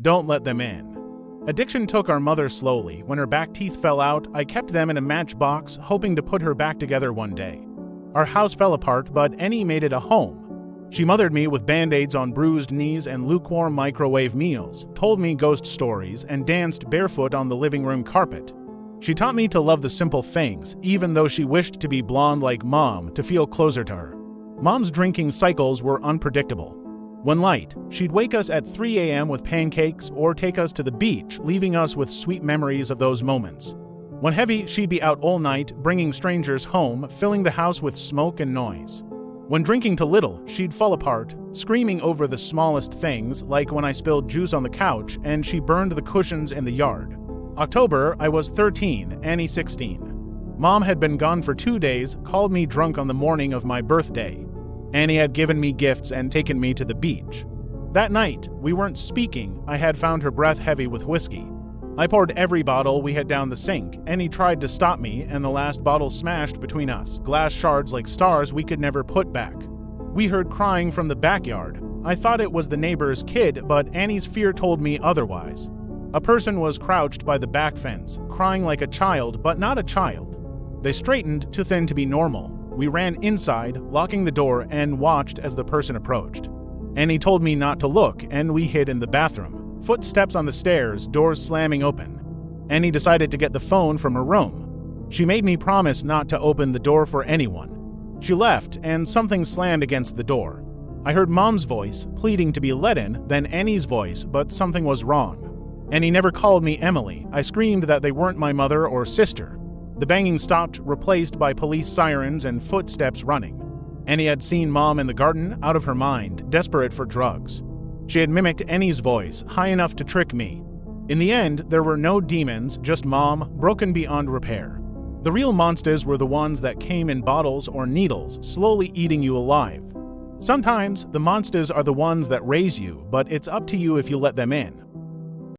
Don't let them in. Addiction took our mother slowly. When her back teeth fell out, I kept them in a matchbox, hoping to put her back together one day. Our house fell apart, but Annie made it a home. She mothered me with band-aids on bruised knees and lukewarm microwave meals, told me ghost stories, and danced barefoot on the living room carpet. She taught me to love the simple things, even though she wished to be blonde like Mom to feel closer to her. Mom's drinking cycles were unpredictable. When light, she'd wake us at 3 a.m. with pancakes or take us to the beach, leaving us with sweet memories of those moments. When heavy, she'd be out all night, bringing strangers home, filling the house with smoke and noise. When drinking too little, she'd fall apart, screaming over the smallest things, like when I spilled juice on the couch and she burned the cushions in the yard. October, I was 13, Annie 16. Mom had been gone for 2 days, called me drunk on the morning of my birthday. Annie had given me gifts and taken me to the beach. That night, we weren't speaking. I had found her breath heavy with whiskey. I poured every bottle we had down the sink. Annie tried to stop me, and the last bottle smashed between us, glass shards like stars we could never put back. We heard crying from the backyard. I thought it was the neighbor's kid, but Annie's fear told me otherwise. A person was crouched by the back fence, crying like a child, but not a child. They straightened, too thin to be normal. We ran inside, locking the door, and watched as the person approached. Annie told me not to look, and we hid in the bathroom. Footsteps on the stairs, doors slamming open. Annie decided to get the phone from her room. She made me promise not to open the door for anyone. She left, and something slammed against the door. I heard Mom's voice, pleading to be let in, then Annie's voice, but something was wrong. Annie never called me Emily. I screamed that they weren't my mother or sister. The banging stopped, replaced by police sirens and footsteps running. Annie had seen Mom in the garden, out of her mind, desperate for drugs. She had mimicked Annie's voice, high enough to trick me. In the end, there were no demons, just Mom, broken beyond repair. The real monsters were the ones that came in bottles or needles, slowly eating you alive. Sometimes, the monsters are the ones that raise you, but it's up to you if you let them in.